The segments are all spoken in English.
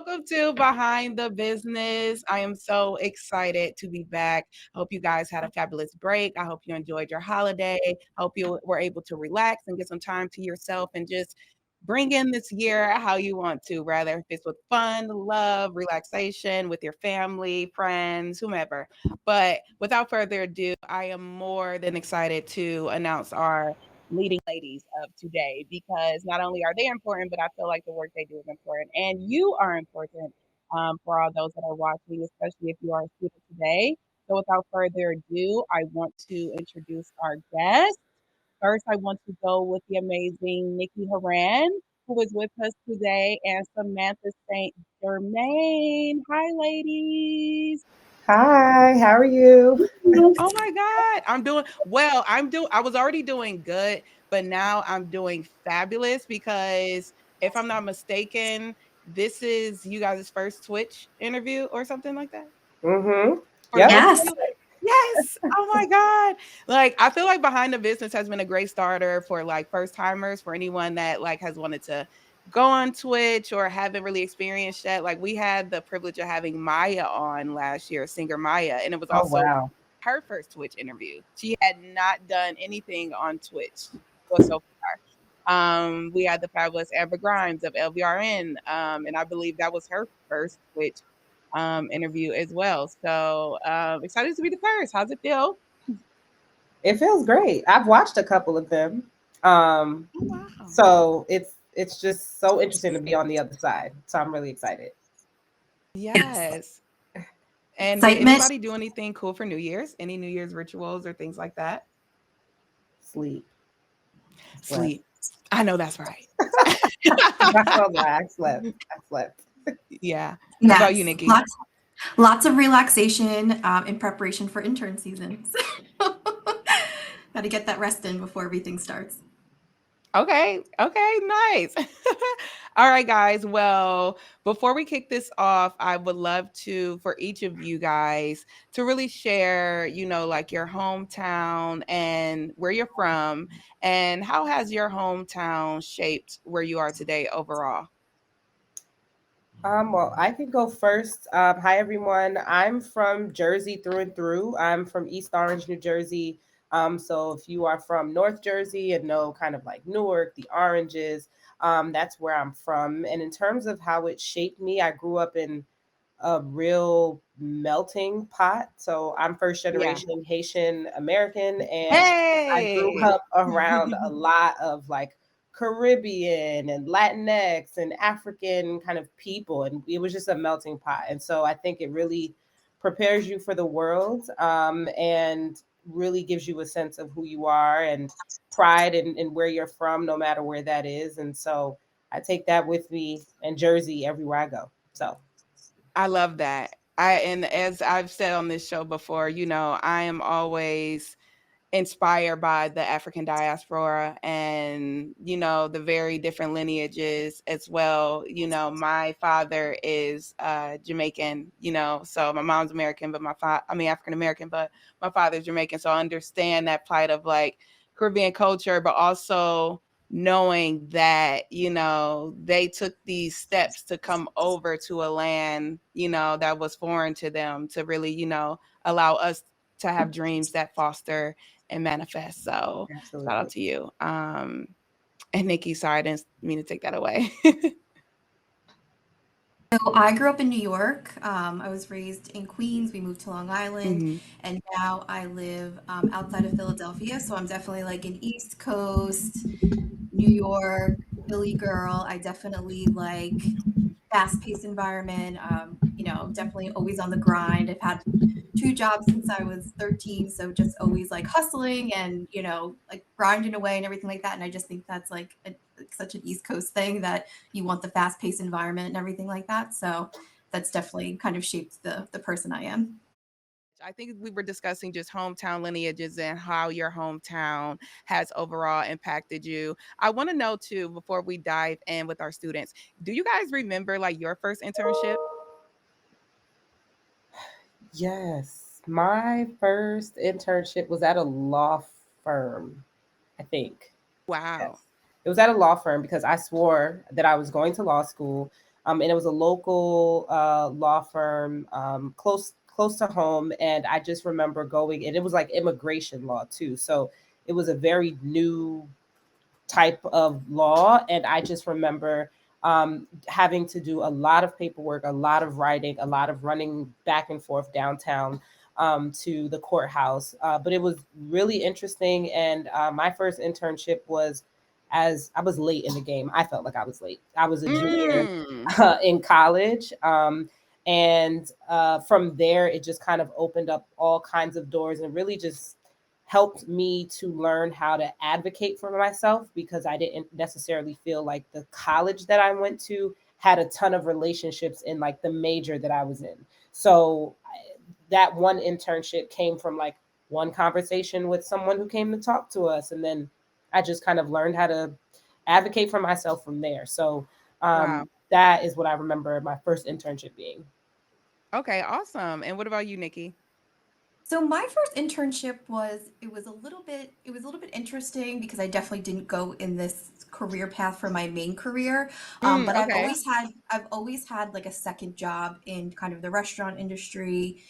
Welcome to Behind the Business. I am so excited to be back. I hope you guys had a fabulous break. I hope you enjoyed your holiday. I hope you were able to relax and get some time to yourself and just bring in this year how you want to, rather if it's with fun, love, relaxation, with your family, friends, whomever. But without further ado, I am more than excited to announce our leading ladies of today because not only are they important, but I feel like the work they do is important. And you are important for all those that are watching, especially if you are a student today. So without further ado, I want to introduce our guest. First, I want to go with the amazing Nikki Horan, who is with us today, and Samantha Saint-Germain. Hi, ladies. Hi, how are you? Oh my God. I'm doing well. I was already doing good, but now I'm doing fabulous because if I'm not mistaken, this is you guys' first Twitch interview or something like that Mm-hmm. for Yep. both of Yes. you. Yes. Oh my God. Like I feel like Behind the Business has been a great starter for like first timers, for anyone that like has wanted to go on Twitch or haven't really experienced yet. Like we had the privilege of having Maya on last year, singer Maya, and it was Oh, also wow. her first Twitch interview. She had not done anything on Twitch so far. We had the fabulous Amber Grimes of LVRN, and I believe that was her first Twitch interview as well. So excited to be the first. How's it feel? It feels great. I've watched a couple of them. Um, Oh wow! so it's just so interesting to be on the other side. So I'm really excited. Yes. Yes. And did Excitement. anybody do anything cool for New Year's? Any New Year's rituals or things like that? Sleep. Slept. Sleep. I know that's right. Not gonna lie, I slept. I slept. Yeah. What about you, Yes. Nikki? Lots of relaxation in preparation for intern season. Got to get that rest in before everything starts. Okay. Okay. Nice. All right, guys. Well, before we kick this off, I would love to, for each of you guys, to really share, like your hometown and where you're from, and how has your hometown shaped where you are today overall? Well, I can go first. Hi, everyone. I'm from Jersey through and through. I'm from East Orange, New Jersey. So if you are from North Jersey and know kind of like Newark, the Oranges, that's where I'm from. And in terms of how it shaped me, I grew up in a real melting pot. So I'm first Yeah. generation Haitian American, and I grew Hey. up around a lot of like Caribbean and Latinx and African kind of people, and it was just a melting pot. And so I think it really prepares you for the world, and really gives you a sense of who you are and pride in where you're from, no matter where that is. And so I take that with me and Jersey everywhere I go. So I love that. And as I've said on this show before, I am always inspired by the African diaspora and, the very different lineages as well. My father is Jamaican, so my mom's American, but African American, but my father's Jamaican. So I understand that plight of like Caribbean culture, but also knowing that, they took these steps to come over to a land, that was foreign to them to really, allow us to have dreams that foster and manifest. So shout out absolutely. to you. And Nikki, sorry, I didn't mean to take that away. So I grew up in New York. I was raised in Queens. We moved to Long Island, Hmm. and now I live outside of Philadelphia. So I'm definitely like an East Coast, New York, Philly girl. I definitely like fast-paced environment. Definitely always on the grind. I've had two jobs since I was 13, so just always like hustling and like grinding away and everything like that. And I just think that's like such an East Coast thing that you want the fast-paced environment and everything like that. So that's definitely kind of shaped the person I am. I think we were discussing just hometown lineages and how your hometown has overall impacted you. I want to know too, before we dive in with our students, do you guys remember like your first internship? Yes, my first internship was at a law firm, I think. Yes. Wow. It was at a law firm because I swore that I was going to law school. And it was a local law firm, close to home. And I just remember going, and it was like immigration law too. So it was a very new type of law. And I just remember having to do a lot of paperwork, a lot of writing, a lot of running back and forth downtown to the courthouse. But it was really interesting. And my first internship was, as I was late in the game. I felt like I was late. I was a junior Mm. in college. And from there, it just kind of opened up all kinds of doors and really just helped me to learn how to advocate for myself, because I didn't necessarily feel like the college that I went to had a ton of relationships in like the major that I was in. So that one internship came from like one conversation with someone who came to talk to us. And then I just kind of learned how to advocate for myself from there. So Wow. that is what I remember my first internship being. Okay, awesome. And what about you, Nikki? So my first internship was it was a little bit interesting because I definitely didn't go in this career path for my main career. Mm, But okay. I've always had like a second job in kind of the restaurant industry,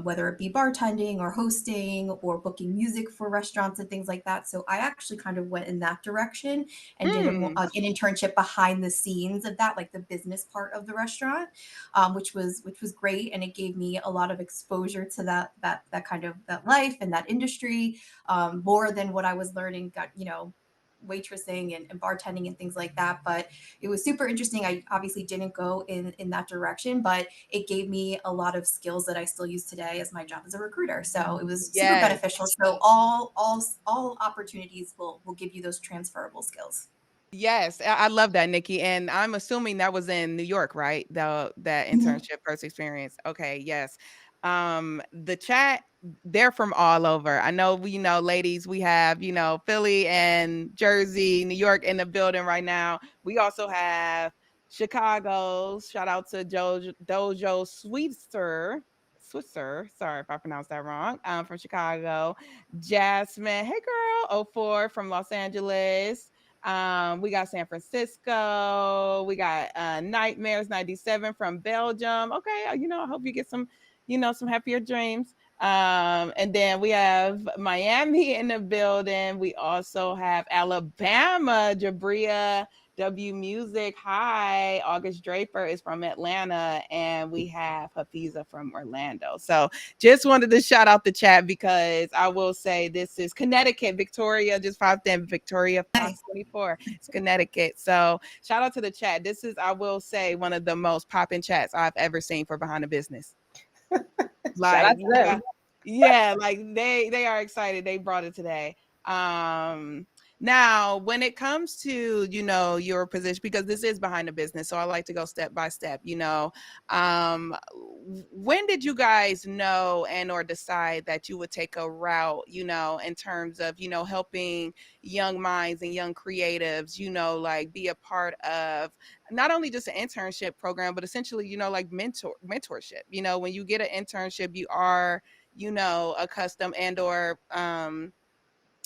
whether it be bartending or hosting or booking music for restaurants and things like that. So I actually kind of went in that direction and did Mm. an internship behind the scenes of that, like the business part of the restaurant, which was great, and it gave me a lot of exposure to that kind of that life and that industry, more than what I was learning. Got waitressing and bartending and things like that, but it was super interesting. I obviously didn't go in that direction, but it gave me a lot of skills that I still use today as my job as a recruiter. So it was super Yes. beneficial. So all opportunities will give you those transferable skills. Yes, I love that, Nikki, and I'm assuming that was in New York, right? That internship first experience. Okay, yes. The chat, they're from all over. I know we know, ladies, we have, Philly and Jersey, New York in the building right now. We also have Chicago. Shout out to Dojo Switzer. Sorry if I pronounced that wrong. From Chicago. Jasmine, hey girl, oh 04 from Los Angeles. We got San Francisco. We got Nightmares 97 from Belgium. Okay, I hope you get some, some happier dreams. And then we have Miami in the building. We also have Alabama, Jabria W Music. Hi, August Draper is from Atlanta, and we have Hafiza from Orlando. So just wanted to shout out the chat because I will say this is Connecticut. Victoria just popped in. Victoria Nice. 524. It's Connecticut. So shout out to the chat. This is, I will say, one of the most popping chats I've ever seen for Behind the Business. Shout Like, out to them. yeah, like they are excited. They brought it today. Um, Now when it comes to, your position, because this is Behind the Business, so I like to go step by step, when did you guys know and or decide that you would take a route, in terms of, helping young minds and young creatives, like be a part of not only just an internship program, but essentially, like mentorship. When you get an internship, you are, accustomed and or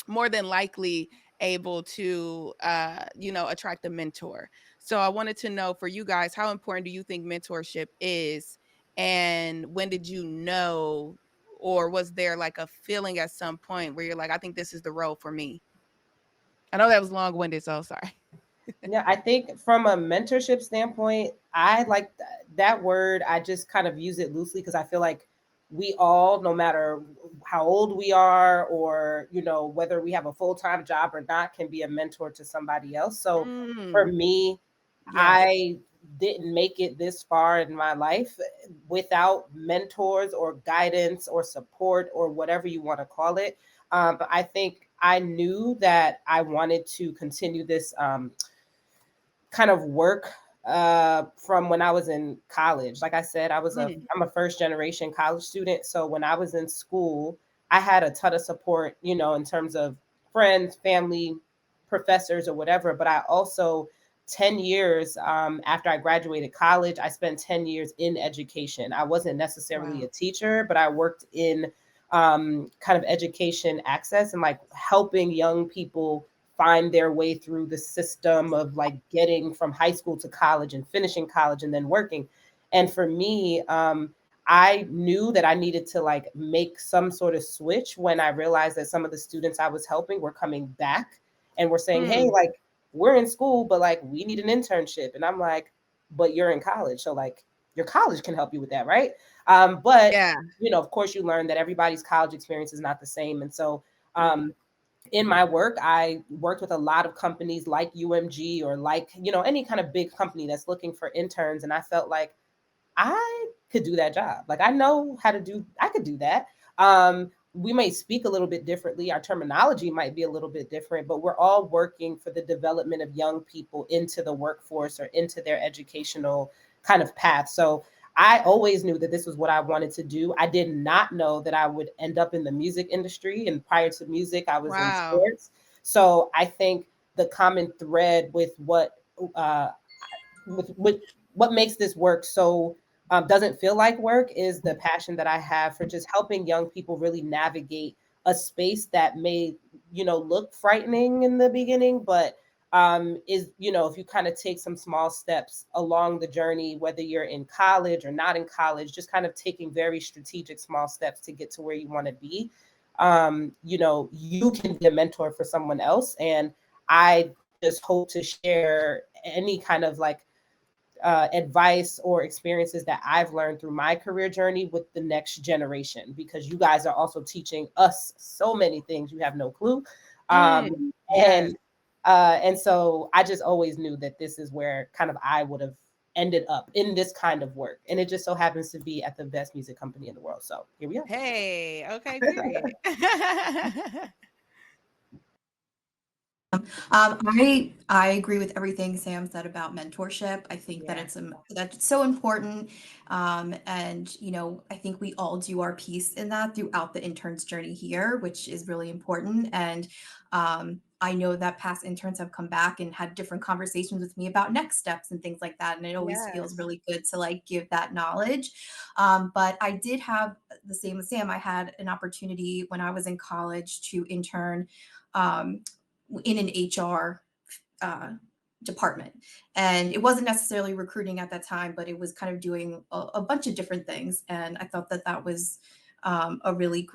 more than likely able to attract a mentor. So I wanted to know for you guys, how important do you think mentorship is? And when did you know, or was there like a feeling at some point where you're like, I think this is the role for me? I know that was long-winded, so sorry. Yeah, I think from a mentorship standpoint, I like that word. I just kind of use it loosely because I feel like we all, no matter how old we are or, whether we have a full time job or not, can be a mentor to somebody else. So for Mm, me, yes. I didn't make it this far in my life without mentors or guidance or support or whatever you want to call it. But I think I knew that I wanted to continue this kind of work from when I was in college. Like I said, Mm, I'm a first generation college student. So when I was in school, I had a ton of support, in terms of friends, family, professors, or whatever. But I also 10 years after I graduated college, I spent 10 years in education. I wasn't necessarily wow. a teacher, but I worked in kind of education access and like helping young people find their way through the system of like getting from high school to college and finishing college and then working. And for me, I knew that I needed to like make some sort of switch when I realized that some of the students I was helping were coming back and were saying, hey, Mm. like we're in school, but like we need an internship. And I'm like, but you're in college. So like your college can help you with that, right? But Yeah. you know, of course, you learn that everybody's college experience is not the same. And so Mm. in my work, I worked with a lot of companies like UMG or like, you know, any kind of big company that's looking for interns. And I felt like I could do that job. Like I know how to do, I could do that. We may speak a little bit differently. Our terminology might be a little bit different, but we're all working for the development of young people into the workforce or into their educational kind of path. So I always knew that this was what I wanted to do. I did not know that I would end up in the music industry. And prior to music, I was in Wow. sports. So I think the common thread uh, with what makes this work so doesn't feel like work is the passion that I have for just helping young people really navigate a space that may, you know, look frightening in the beginning, but is, you know, if you kind of take some small steps along the journey, whether you're in college or not in college, just kind of taking very strategic small steps to get to where you want to be, you know, you can be a mentor for someone else. And I just hope to share any kind of like advice or experiences that I've learned through my career journey with the next generation, because you guys are also teaching us so many things you have no clue. Mm. Yes. And and so I just always knew that this is where kind of I would have ended up in this kind of work. And it just so happens to be at the best music company in the world. So here we are. Hey, okay, period. I agree with everything Sam said about mentorship. I think that Yeah. that's so important, and you know, I think we all do our piece in that throughout the intern's journey here, which is really important. And I know that past interns have come back and had different conversations with me about next steps and things like that, and it always feels Yes. really good to like give that knowledge. But I did have the same as Sam. I had an opportunity when I was in college to intern. Um, in an HR uh, department. And it wasn't necessarily recruiting at that time, but it was kind of doing a bunch of different things. And I thought that that was a really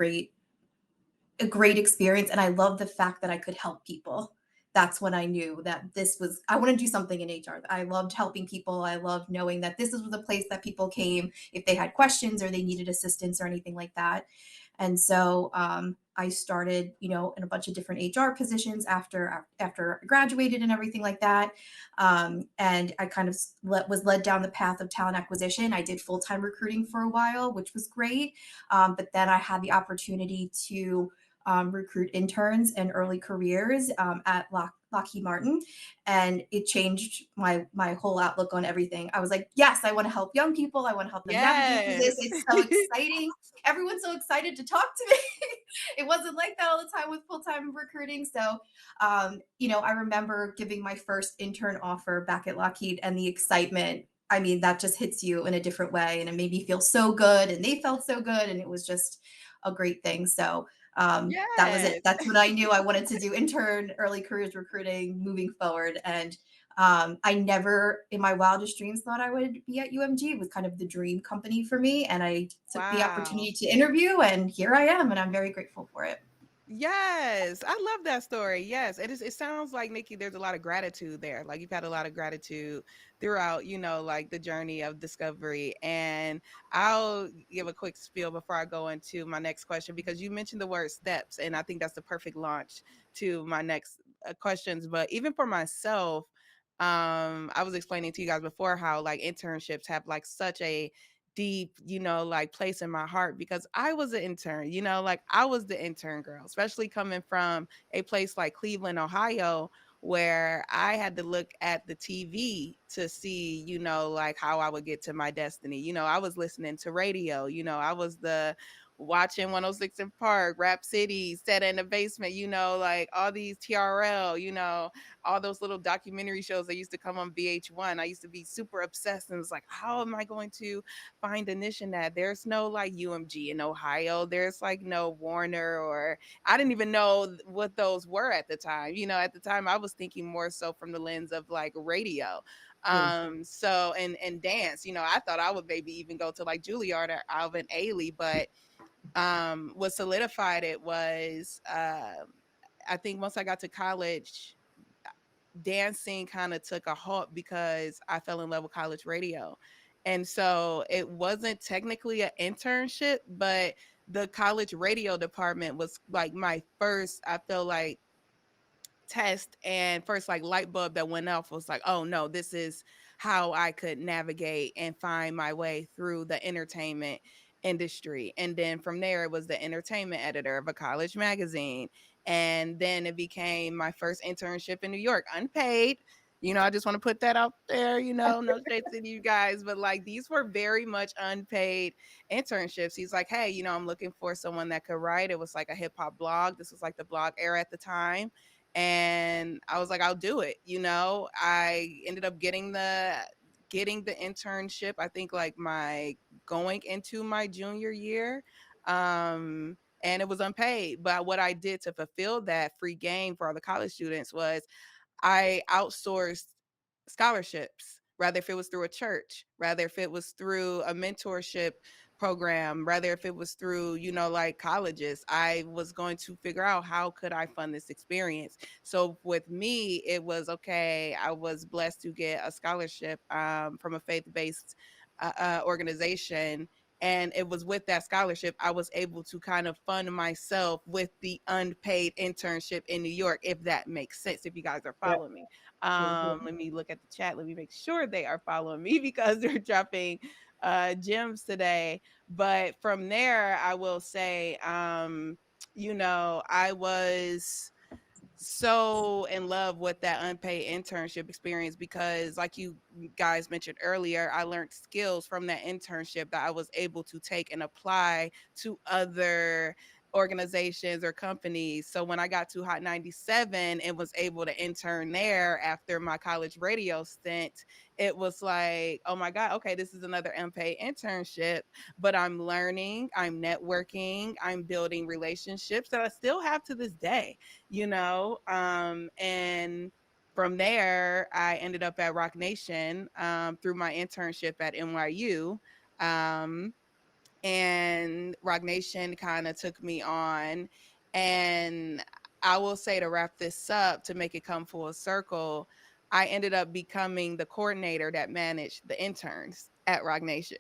a great experience. And I love the fact that I could help people. That's when I knew that this was, I want to do something in HR. I loved helping people. I loved knowing that this was the place that people came if they had questions or they needed assistance or anything like that. And so I started, you know, in a bunch of different HR positions after I graduated and everything like that. And I kind of was led down the path of talent acquisition. I did full time recruiting for a while, which was great. But then I had the opportunity to recruit interns and early careers at Lockheed Martin, and it changed my whole outlook on everything. I was like, yes, I want to help young people. I want to help them navigate through this. Yes. It's so exciting. Everyone's so excited to talk to me. It wasn't like that all the time with full time recruiting. So, you know, I remember giving my first intern offer back at Lockheed, and the excitement. I mean, that just hits you in a different way, and it made me feel so good, and they felt so good, and it was just a great thing. So that was it. Yes. That's what I knew I wanted to do: intern, early careers recruiting, moving forward. And I never, in my wildest dreams, thought I would be at UMG. It was kind of the dream company for me, and I took the Wow. opportunity to interview, and here I am, and I'm very grateful for it. Yes, I love that story. Yes, it is. It sounds like Nikki, there's a lot of gratitude there. Like you've had a lot of gratitude throughout, like the journey of discovery. And I'll give a quick spiel before I go into my next question because you mentioned the word steps, and I think that's the perfect launch to my next questions. But even for myself, I was explaining to you guys before how like internships have like such a deep, like place in my heart because I was an intern, like I was the intern girl, especially coming from a place like Cleveland, Ohio, where I had to look at the TV to see, like how I would get to my destiny. I was listening to radio, I was the watching 106 in Park, Rap City, Set in the Basement, like all these TRL, all those little documentary shows that used to come on VH1. I used to be super obsessed and was like, how am I going to find a niche in that? There's no like UMG in Ohio. There's like no Warner, or I didn't even know what those were at the time. At the time I was thinking more so from the lens of like radio. Mm. So and dance, I thought I would maybe even go to like Juilliard or Alvin Ailey, but what solidified it was I think once I got to college, dancing kind of took a halt because I fell in love with college radio. And so it wasn't technically an internship, but the college radio department was like my first, I feel like, test and first like light bulb that went off was like, oh no, this is how I could navigate and find my way through the entertainment industry. And then from there it was the entertainment editor of a college magazine, and then it became my first internship in New York, unpaid. I just want to put that out there, no shade to you guys, but like these were very much unpaid internships. He's like, hey, I'm looking for someone that could write. It was like a hip hop blog. This was like the blog era at the time. And I was like, I'll do it. I ended up getting the internship, I think like my going into my junior year. And it was unpaid. But what I did to fulfill that free game for all the college students was I outsourced scholarships, rather if it was through a church, rather if it was through a mentorship program, rather if it was through, like colleges. I was going to figure out how could I fund this experience. So with me, it was okay. I was blessed to get a scholarship from a faith-based organization. And it was with that scholarship, I was able to kind of fund myself with the unpaid internship in New York, if that makes sense, if you guys are Yeah. following me. Mhm. Let me look at the chat. Let me make sure they are following me because they're dropping gems today. But from there, I will say, I was so in love with that unpaid internship experience because like you guys mentioned earlier, I learned skills from that internship that I was able to take and apply to other organizations or companies. So when I got to Hot 97 and was able to intern there after my college radio stint, it was like, oh my God, okay, this is another unpaid internship, but I'm learning, I'm networking, I'm building relationships that I still have to this day. And from there I ended up at Rock Nation through my internship at NYU. um, and Rock Nation kind of took me on. And I will say, to wrap this up, to make it come full circle, I ended up becoming the coordinator that managed the interns at Rock Nation.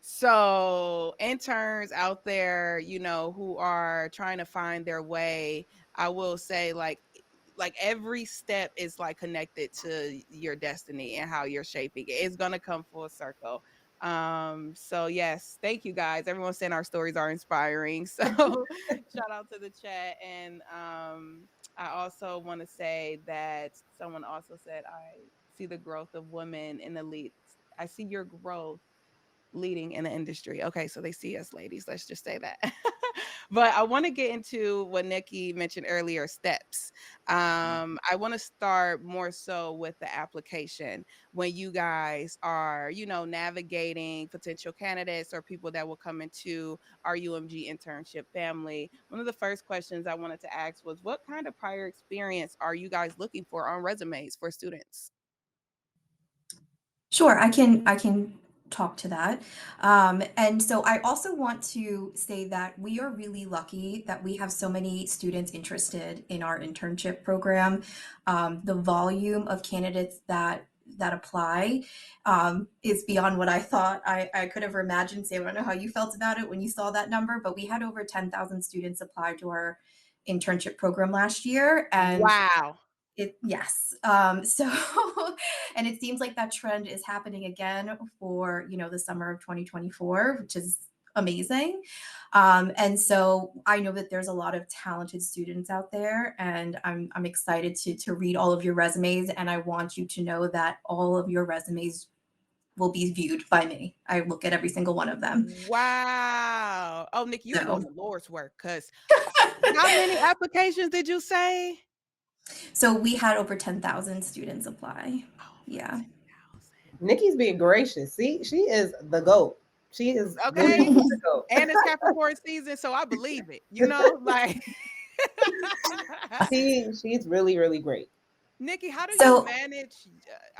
So interns out there, who are trying to find their way, I will say like every step is like connected to your destiny and how you're shaping it. It's gonna come full circle. So yes, thank you guys. Everyone's saying our stories are inspiring. So shout out to the chat. And I also want to say that someone also said, I see the growth of women in the lead. I see your growth leading in the industry. Okay, so they see us ladies. Let's just say that. But I want to get into what Nikki mentioned earlier, steps. I want to start more so with the application when you guys are, navigating potential candidates or people that will come into our UMG internship family. One of the first questions I wanted to ask was, what kind of prior experience are you guys looking for on resumes for students? Sure, I can talk to that. And so I also want to say that we are really lucky that we have so many students interested in our internship program. The volume of candidates that apply is beyond what I thought I could have imagined. Sam, I don't know how you felt about it when you saw that number, but we had over 10,000 students apply to our internship program last year, and Wow. yes. So, and it seems like that trend is happening again for, the summer of 2024, which is amazing. And so I know that there's a lot of talented students out there, and I'm excited to read all of your resumes. And I want you to know that all of your resumes will be viewed by me. I look at every single one of them. Wow. Oh, Nikki, you're doing So the Lord's work because how many applications did you say? So we had over 10,000 students apply. Over Yeah. 10,000. Nikki's being gracious. See, she is the GOAT. She is literally Okay. the GOAT. And it's Capricorn season, so I believe it. You know, like She's really, really great. Nikki, how do you So manage?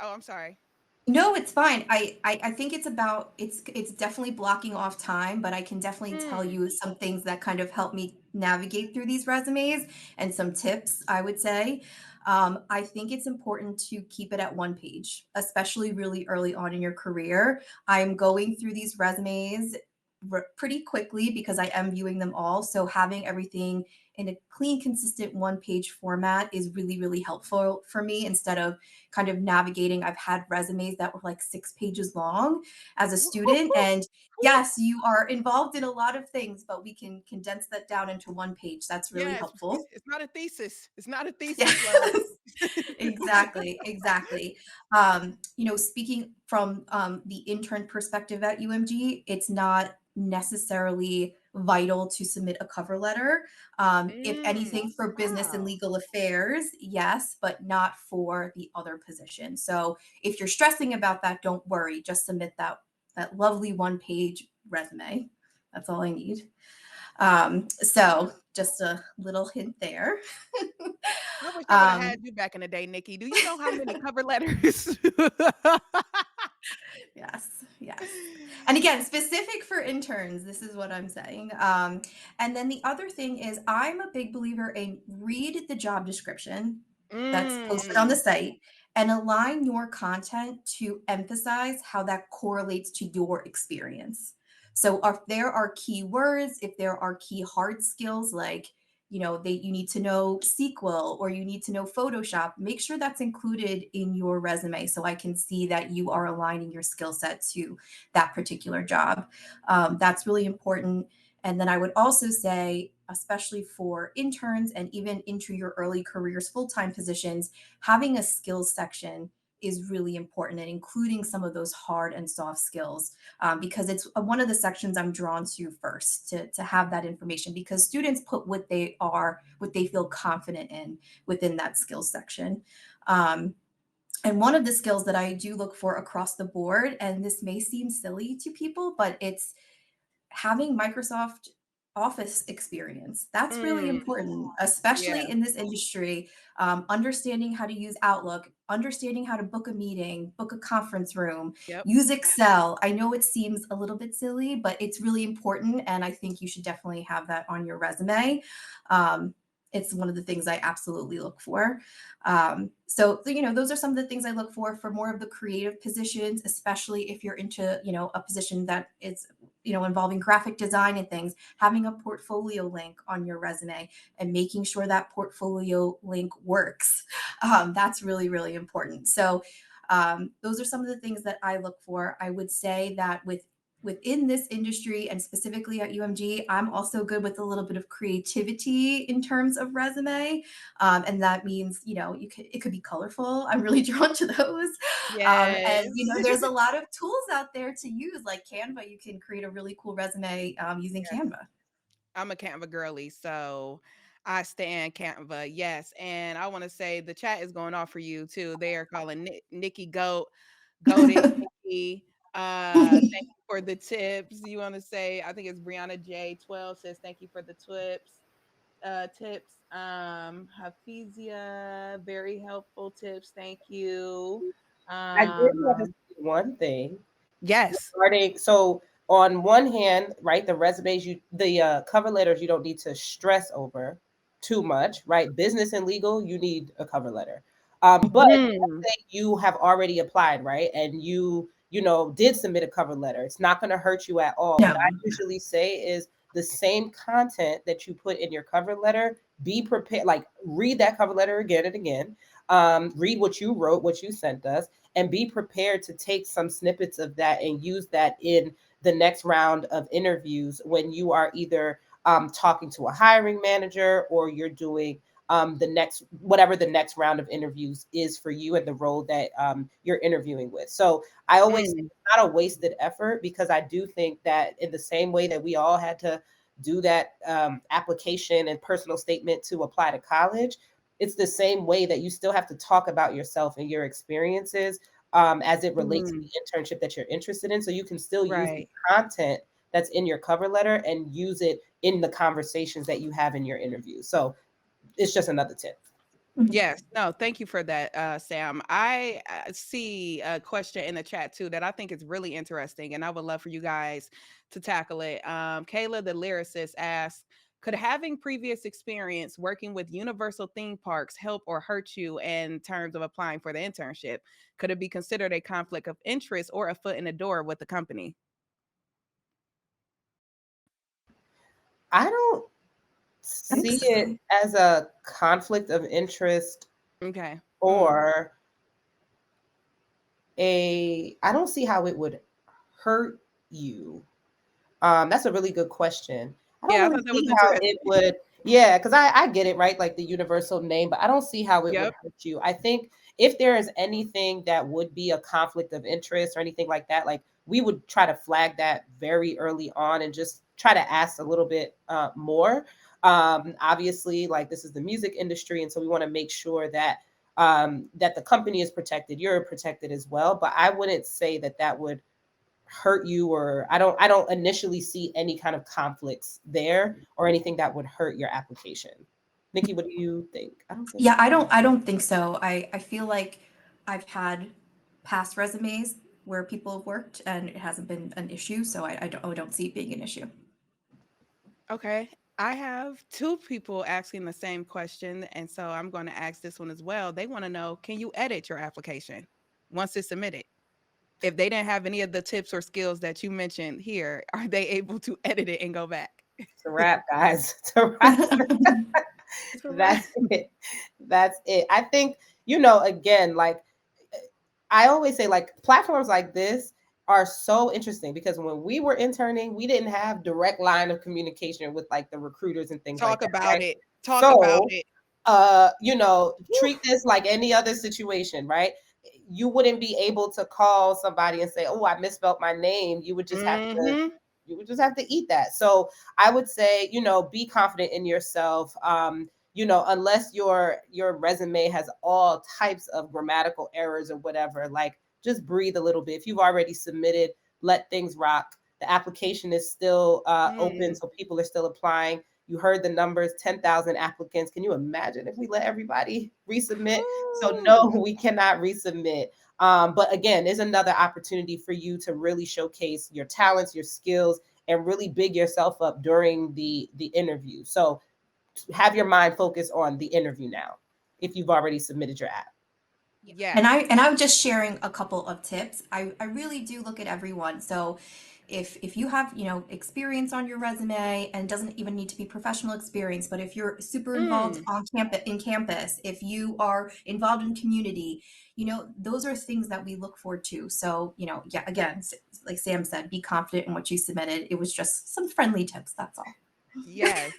Oh, I'm sorry. no, it's fine. I think it's about it's definitely blocking off time, but I can definitely tell Mm, you some things that kind of help me navigate through these resumes and some tips, I would say. I think it's important to keep it at one page, especially really early on in your career. I'm going through these resumes pretty quickly because I am viewing them all. So having everything in a clean, consistent one page format is really, really helpful for me instead of kind of navigating. I've had resumes that were like 6 pages long as a woo, woo, student. woo, And woo. yes, you are involved in a lot of things, but we can condense that down into one page. That's really Yes, helpful. it's not a thesis. It's not a thesis, Yes, love. exactly, exactly. Speaking from the intern perspective at UMG, it's not necessarily vital to submit a cover letter. If Mm, anything, for business and wow. legal affairs, yes, but not for the other position. So if you're stressing about that, don't worry. Just submit that lovely one page resume. That's all I need. So just a little hint there. I wish I would have um, had you back in the day, Nikki. Do you know how many cover letters? Yes, yes. And again, specific for interns, this is what I'm saying. And then the other thing is, I'm a big believer in read the job description that's posted on the Mm, site and align your content to emphasize how that correlates to your experience. So if there are keywords, if there are key hard skills like you need to know SQL or you need to know Photoshop, make sure that's included in your resume so I can see that you are aligning your skill set to that particular job. That's really important. And then I would also say, especially for interns and even into your early careers, full-time positions, having a skills section is really important and including some of those hard and soft skills, because it's one of the sections I'm drawn to first to have that information because students put what they feel confident in within that skills section. Um, and one of the skills that I do look for across the board, and this may seem silly to people, but it's having Microsoft Office experience. That's really mm, important, yeah. especially in this industry. Understanding how to use Outlook, understanding how to book a meeting, book a conference room, Yep. use Excel. I know it seems a little bit silly, but it's really important. And I think you should definitely have that on your resume. It's one of the things I absolutely look for. Those are some of the things I look for more of the creative positions, especially if you're into, a position that is involving graphic design and things, having a portfolio link on your resume and making sure that portfolio link works. That's really, really important. So those are some of the things that I look for. I would say that within this industry and specifically at UMG, I'm also good with a little bit of creativity in terms of resume. And that means, it could be colorful. I'm really drawn to those. And, Yes. there's a lot of tools out there to use like Canva. You can create a really cool resume using Canva. I'm a Canva girly, so I stand Canva. Yes, and I want to say the chat is going off for you too. They are calling Nikki goat, goated Nikki. Thank you for the tips. You want to say? I think it's Brianna J12 says thank you for the tips. Tips. Hafizia, very helpful tips. Thank you. I did want to Um, say one thing yes. regarding, so on one hand, right, the resumes, the cover letters, you don't need to stress over too much, right? Business and legal, you need a cover letter. But let's Mm, say you have already applied, right, and did submit a cover letter. It's not going to hurt you at all. What I No. usually say is the same content that you put in your cover letter. Be prepared, like read that cover letter again and again. Read what you wrote, what you sent us, and be prepared to take some snippets of that and use that in the next round of interviews when you are either talking to a hiring manager or you're doing the next, whatever the next round of interviews is for you and the role that you're interviewing with. So I always say mm, it's not a wasted effort, because I do think that in the same way that we all had to do that application and personal statement to apply to college, it's the same way that you still have to talk about yourself and your experiences as it relates to Mm, the internship that you're interested in. So you can still use the right. content that's in your cover letter and use it in the conversations that you have in your interview. So it's just another tip. Yes. No, thank you for that, Sam. I see a question in the chat too that I think is really interesting, and I would love for you guys to tackle it. Kayla, the lyricist, asks, could having previous experience working with Universal theme parks help or hurt you in terms of applying for the internship? Could it be considered a conflict of interest or a foot in the door with the company? I don't I think see it so. as a conflict of interest Okay. Mm, or I don't see how it would hurt you. That's a really good question. I don't yeah, I really thought that was see how interesting. it would, yeah, because I get it, right? Like the universal name, but I don't see how it would Yep. hurt you. I think if there is anything that would be a conflict of interest or anything like that, like we would try to flag that very early on and just try to ask a little bit more. Obviously, like this is the music industry, and so we want to make sure that that the company is protected, you're protected as well. But I wouldn't say that that would hurt you, or I don't initially see any kind of conflicts there or anything that would hurt your application. Nikki, what do you think? I don't think Yeah, I don't think so. I feel like I've had past resumes where people have worked and it hasn't been an issue, so I don't see it being an issue. Okay. I have two people asking the same question, and so I'm going to ask this one as well. They want to know, can you edit your application once it's submitted? If they didn't have any of the tips or skills that you mentioned here, are they able to edit it and go back? it's a wrap, guys. It's a wrap. It's a wrap. That's it. That's it. I think, again, like I always say, like platforms like this are so interesting because when we were interning, we didn't have direct line of communication with like the recruiters and things like Talk that, about right? it. Talk about So it. treat Woo. this like any other situation, right? You wouldn't be able to call somebody and say, "Oh, I misspelled my name." Mm-hmm. You would just have to eat that. So I would say, be confident in yourself. Unless your resume has all types of grammatical errors or whatever, like just breathe a little bit. If you've already submitted, let things rock. The application is still open, Mm. so people are still applying. You heard the numbers, 10,000 applicants. Can you imagine if we let everybody resubmit? So Woo. no, we cannot resubmit. But again, there's another opportunity for you to really showcase your talents, your skills, and really big yourself up during the interview. So have your mind focused on the interview now if you've already submitted your app. Yeah. And Yes. I'm just sharing a couple of tips. I really do look at everyone. So if you have, experience on your resume, and it doesn't even need to be professional experience, but if you're super involved Mm. on campus, if you are involved in community, those are things that we look for too. So, yeah, again, like Sam said, be confident in what you submitted. It was just some friendly tips, that's all. Yes.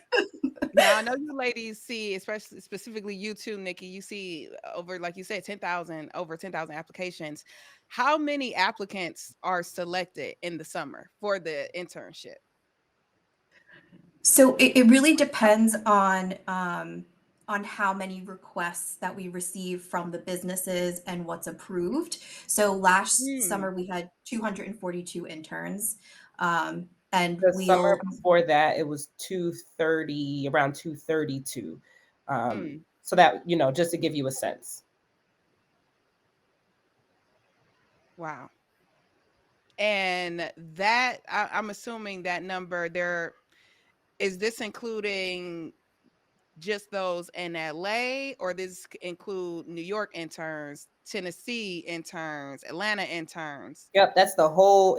Now I know you ladies see, especially specifically you too, Nikki. You see over, like you said, 10,000 over 10,000 applications. How many applicants are selected in the summer for the internship? So it really depends on how many requests that we receive from the businesses and what's approved. So last Hmm. summer we had 242 interns, and The summer we'll before that, it was 230, around 232. Mm. So that, just to give you a sense. Wow. And that I'm assuming that number there is this including just those in LA, or this include New York interns, Tennessee interns, Atlanta interns? Yep, that's the whole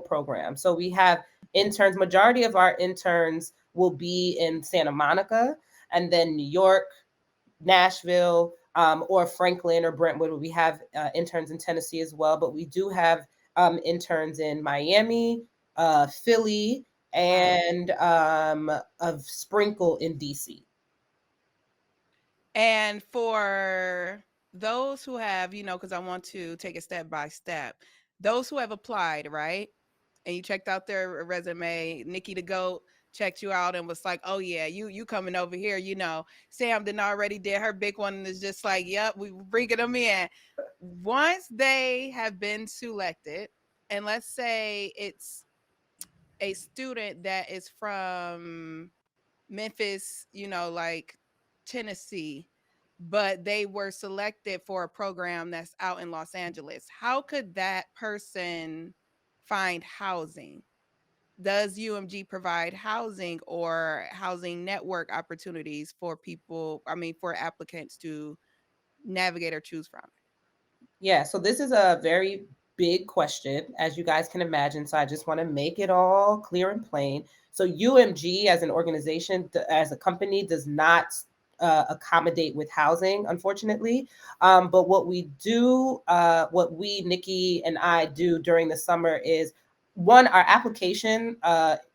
program. So we have interns, majority of our interns will be in Santa Monica and then New York, Nashville, or Franklin or Brentwood. We have interns in Tennessee as well, but we do have interns in Miami, Philly, Wow. and a sprinkle in DC. And for those who have, because I want to take it step by step, those who have applied, right? And you checked out their resume, Nikki the Goat checked you out and was like, "Oh yeah, you coming over here?" Sam did already did her big one and is just like, "Yep, we bringing them in." Once they have been selected, and let's say it's a student that is from Memphis, like Tennessee, but they were selected for a program that's out in Los Angeles. How could that person find housing? Does UMG provide housing or housing network opportunities for people, for applicants to navigate or choose from? Yeah, so this is a very big question, as you guys can imagine. So I just want to make it all clear and plain. So UMG as an organization, as a company, does not accommodate with housing, unfortunately. But what we do, what we, Nikki and I do during the summer is one, our application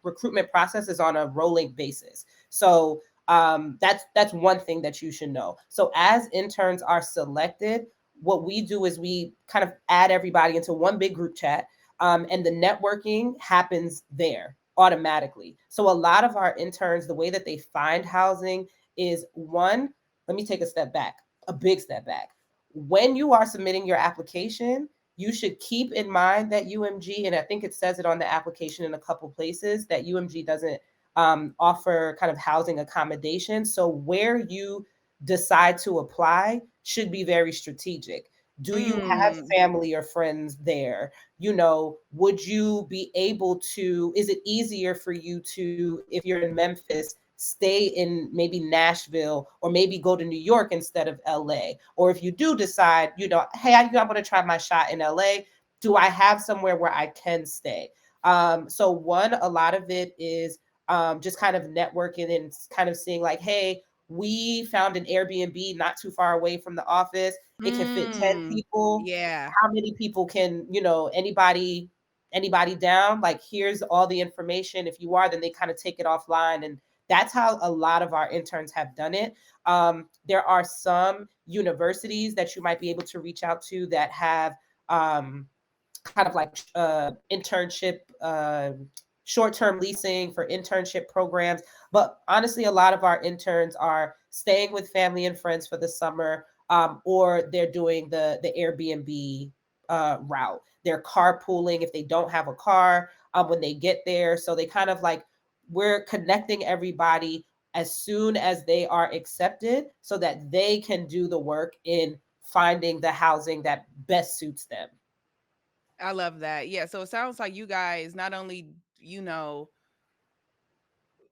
recruitment process is on a rolling basis. So that's one thing that you should know. So as interns are selected, what we do is we kind of add everybody into one big group chat, and the networking happens there automatically. So a lot of our interns, the way that they find housing is one, let me take a step back, a big step back. When you are submitting your application, you should keep in mind that UMG, and I think it says it on the application in a couple places, that UMG doesn't offer kind of housing accommodation. So where you decide to apply should be very strategic. Do you have Mm. family or friends there? Would you be able to, is it easier for you to, if you're in Memphis, stay in maybe Nashville or maybe go to New York instead of LA? Or if you do decide, hey, I'm going to try my shot in LA, do I have somewhere where I can stay? So one, a lot of it is just kind of networking and kind of seeing like, hey, we found an Airbnb not too far away from the office. It can fit 10 Mm. people. Yeah. How many people can, anybody down? Like, here's all the information. If you are, then they kind of take it offline. And that's how a lot of our interns have done it. There are some universities that you might be able to reach out to that have kind of like internship, short-term leasing for internship programs. But honestly, a lot of our interns are staying with family and friends for the summer, or they're doing the Airbnb route. They're carpooling if they don't have a car when they get there. So they kind of like, we're connecting everybody as soon as they are accepted so that they can do the work in finding the housing that best suits them. I love that. Yeah. So it sounds like you guys not only,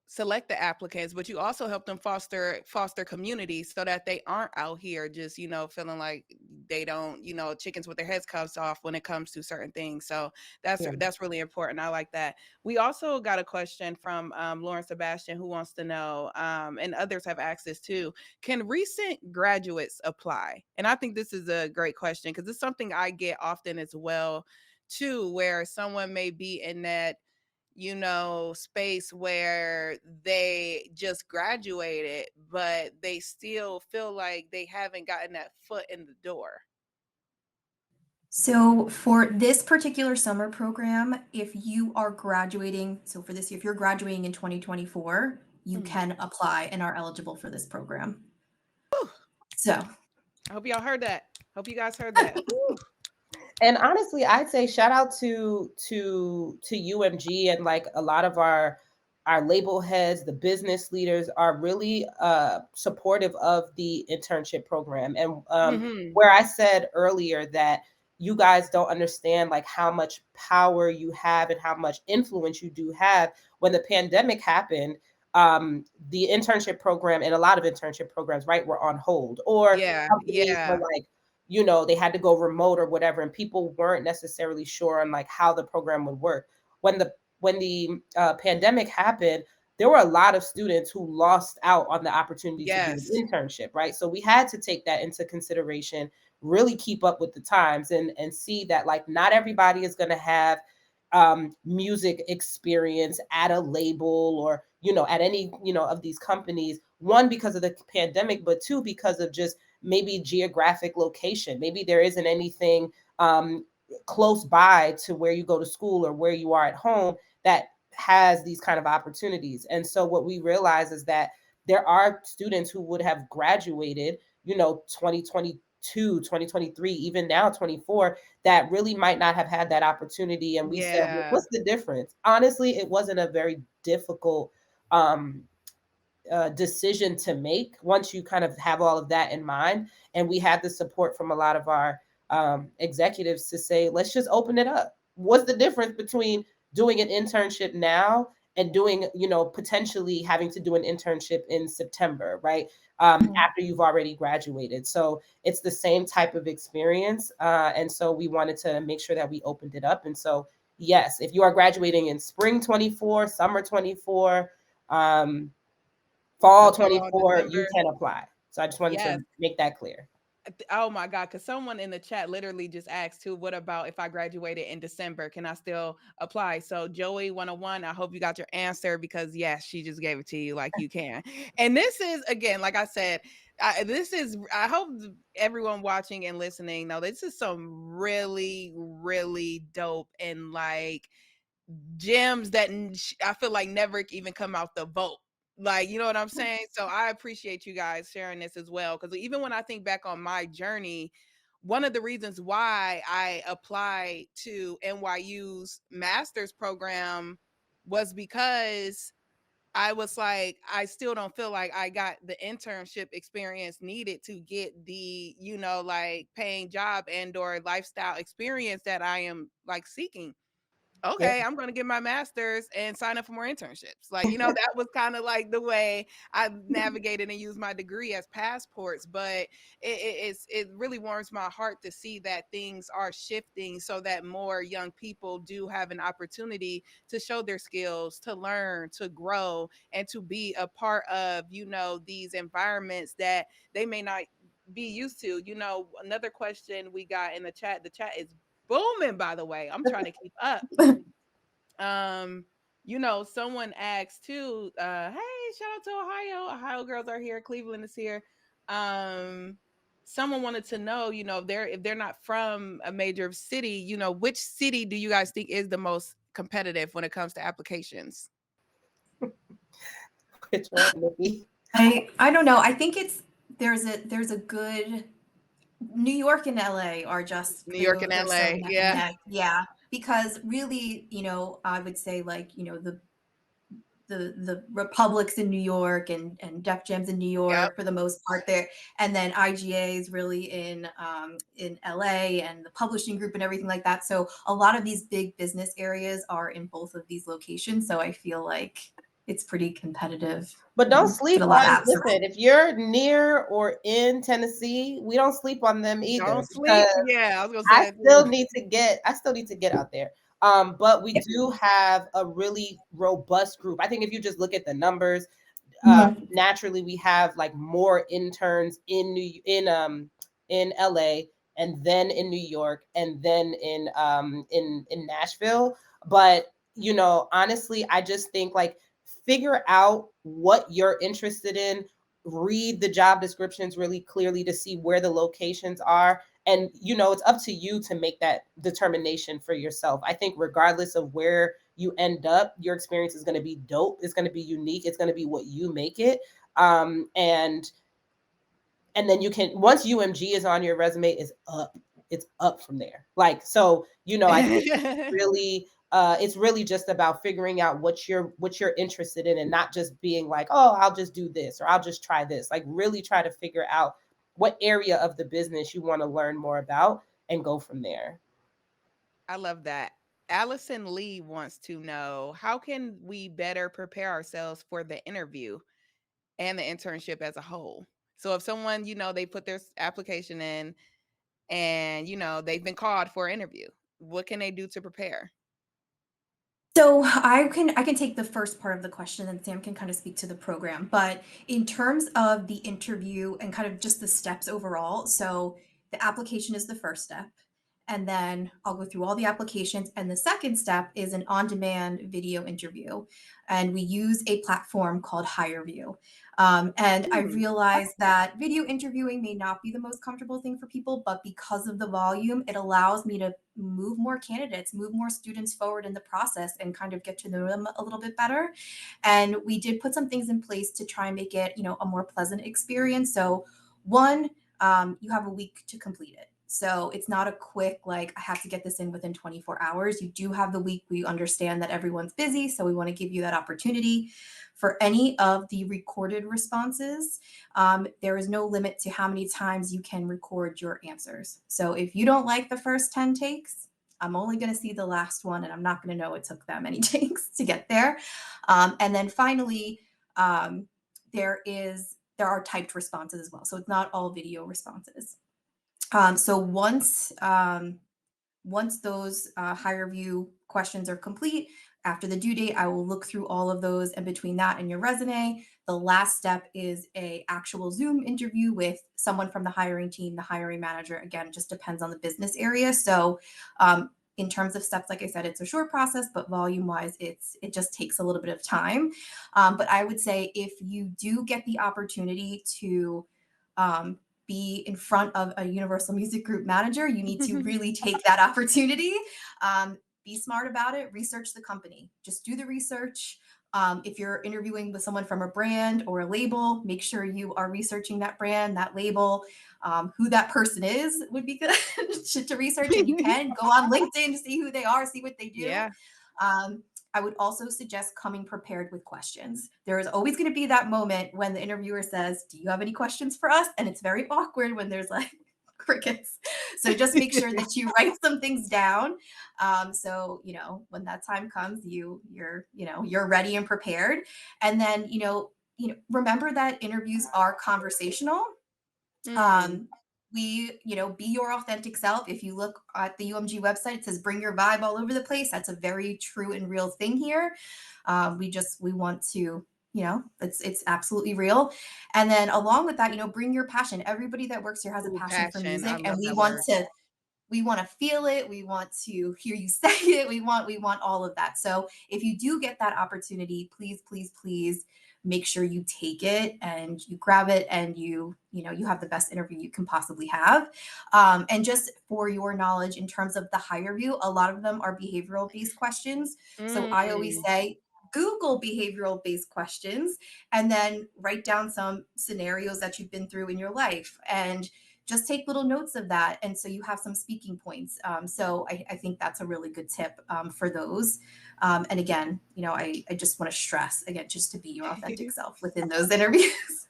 select the applicants, but you also help them foster communities so that they aren't out here just feeling like they don't chickens with their heads cut off when it comes to certain things. So Yeah. that's really important. I like that. We also got a question from Lauren Sebastian, who wants to know, and others have asked this too, can recent graduates apply? And I think this is a great question because it's something I get often as well too, where someone may be in that space where they just graduated, but they still feel like they haven't gotten that foot in the door. So for this particular summer program, if you are graduating, so for this year, if you're graduating in 2024, you Mhm. can apply and are eligible for this program. Whew. So I hope y'all heard that. Hope you guys heard that. Whew. And honestly, I'd say shout out to UMG, and like a lot of our label heads, the business leaders are really supportive of the internship program. And Mhm. where I said earlier that you guys don't understand like how much power you have and how much influence you do have. When the pandemic happened, the internship program and a lot of internship programs, right, were on hold, or Yeah, companies were yeah. like, they had to go remote or whatever, and people weren't necessarily sure on like how the program would work. When the pandemic happened, there were a lot of students who lost out on the opportunity to do Yes. an internship, right? So we had to take that into consideration, really keep up with the times, and see that like not everybody is going to have music experience at a label, or at any of these companies. One, because of the pandemic, but two, because of just maybe geographic location. Maybe there isn't anything close by to where you go to school or where you are at home that has these kind of opportunities. And so what we realize is that there are students who would have graduated, 2022, 2023, even now 24, that really might not have had that opportunity. And we said, well, Yeah. what's the difference? Honestly, it wasn't a very difficult um, decision to make once you kind of have all of that in mind. And we had the support from a lot of our executives to say, let's just open it up. What's the difference between doing an internship now and doing, potentially having to do an internship in September, right? Mhm. After you've already graduated. So it's the same type of experience. And so we wanted to make sure that we opened it up. And so, yes, if you are graduating in spring 24, summer 24, um, fall The fall, 24, you December. can apply. So I just wanted to Yes. make that clear. Oh my God. Cause someone in the chat literally just asked too, what about if I graduated in December? Can I still apply? So Joey 101, I hope you got your answer because yes, she just gave it to you like you can. And this is again, like I said, I hope everyone watching and listening know this is some really, really dope and like gems that I feel like never even come out the vote. Like, you know what I'm saying? So I appreciate you guys sharing this as well. Because even when I think back on my journey, one of the reasons why I applied to NYU's master's program was because I was like, I still don't feel like I got the internship experience needed to get the, like paying job and or lifestyle experience that I am like seeking. Yeah. Okay, I'm going to get my master's and sign up for more internships. Like, that was kind of like the way I navigated and used my degree as passports. But it really warms my heart to see that things are shifting so that more young people do have an opportunity to show their skills, to learn, to grow, and to be a part of, these environments that they may not be used to. Another question we got in the chat is booming, by the way. I'm trying to keep up. um Someone asked too, hey, shout out to Ohio girls are here, Cleveland is here. um Someone wanted to know, if they're not from a major city, which city do you guys think is the most competitive when it comes to applications? Which one, Nikki? I don't know. I think there's a good New York and LA are just New York and they're so LA, neck and yeah. neck. Yeah. Because really, I would say like, the Republics in New York and Def Jam's in New Yep. York for the most part there, and then IGA is really in LA and the publishing group and everything like that. So a lot of these big business areas are in both of these locations. So I feel like it's pretty competitive. But don't Get sleep a lot of on, apps. listen, if you're near or in Tennessee, we don't sleep on them either Don't sleep, because yeah, I was gonna say that too. I still need to get out there. But we Yeah. do have a really robust group. I think if you just look at the numbers, Mhm. naturally we have like more interns in LA, and then in New York, and then in Nashville. But honestly, I just think like figure out what you're interested in, read the job descriptions really clearly to see where the locations are, and it's up to you to make that determination for yourself. I think regardless of where you end up, your experience is going to be dope, it's going to be unique, it's going to be what you make it. And then you can, once UMG is on your resume, it's up from there. Like, so I think really it's really just about figuring out what you're interested in, and not just being like, oh, I'll just do this or I'll just try this. Like really try to figure out what area of the business you want to learn more about and go from there. I love that. Allison Lee wants to know, how can we better prepare ourselves for the interview and the internship as a whole? So if someone, they put their application in and, they've been called for an interview, what can they do to prepare? So I can take the first part of the question and Sam can kind of speak to the program. But in terms of the interview and kind of just the steps overall, so the application is the first step. and then I'll go through all the applications. And the second step is an on demand video interview. And we use a platform called HireVue. And I Hmm. realize that video interviewing may not be the most comfortable thing for people, but because of the volume, it allows me to move more candidates, move more students forward in the process, and kind of get to know them a little bit better. And we did put some things in place to try and make it, a more pleasant experience. So, one, you have a week to complete it. So it's not a quick, like, I have to get this in within 24 hours. You do have the week. We understand that everyone's busy. So we want to give you that opportunity. For any of the recorded responses, there is no limit to how many times you can record your answers. So if you don't like the first 10 takes, I'm only going to see the last one, and I'm not going to know it took that many takes to get there. And then finally, um, there are typed responses as well. So it's not all video responses. So once those HireVue questions are complete, after the due date, I will look through all of those. And between that and your resume, the last step is a actual Zoom interview with someone from the hiring team, the hiring manager. Again, it just depends on the business area. So in terms of steps, like I said, it's a short process, but volume wise, it just takes a little bit of time. But I would say if you do get the opportunity to um, be in front of a Universal Music Group manager, you need to really take that opportunity. Be smart about it. Research the company. Just do the research. If you're interviewing with someone from a brand or a label, make sure you are researching that brand, that label, who that person is would be good to research. And you can go on LinkedIn to see who they are, see what they do. Yeah. Um, I would also suggest coming prepared with questions. There is always going to be that moment when the interviewer says, "Do you have any questions for us?" And it's very awkward when there's like crickets. So just make sure that you write some things down. So when that time comes, you're ready and prepared. And then remember that interviews are conversational. Mm. um, be your authentic self. If you look at the UMG website, it says bring your vibe all over the place. That's a very true and real thing here. We want to, it's absolutely real. And then along with that, bring your passion. Everybody that works here has a Ooh, passion for passion. I music, and love that word. we want to feel it. We want to hear you say it. We want all of that. So if you do get that opportunity, please, please, please make sure you take it and you grab it, and you have the best interview you can possibly have. And just for your knowledge, in terms of the HireVue, a lot of them are behavioral based questions. So I always Mm. say, Google behavioral based questions and then write down some scenarios that you've been through in your life, and just take little notes of that. And so you have some speaking points. So I think that's a really good tip for those. And again, I just want to stress again, just to be your authentic self within those interviews.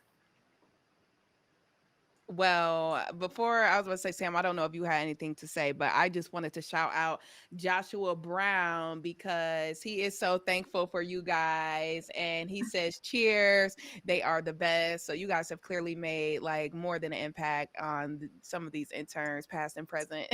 Well, before I was going to say, Sam, I don't know if you had anything to say, but I just wanted to shout out Joshua Brown because he is so thankful for you guys. And he says, cheers. They are the best. So you guys have clearly made like more than an impact on some of these interns, past and present.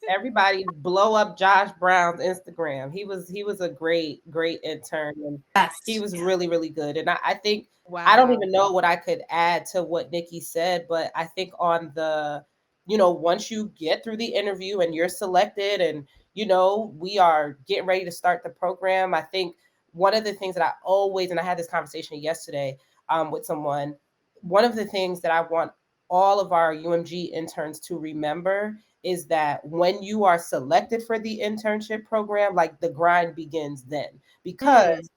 Everybody blow up Josh Brown's Instagram. He was a great intern, and he Best. was Yeah. really really good. And I think I don't Wow. even know what I could add to what Nikki said, but I think on the once you get through the interview and you're selected, and we are getting ready to start the program. I think one of the things that I always, and I had this conversation yesterday with someone, one of the things that I want all of our UMG interns to remember is that when you are selected for the internship program, like the grind begins then. Mm. Because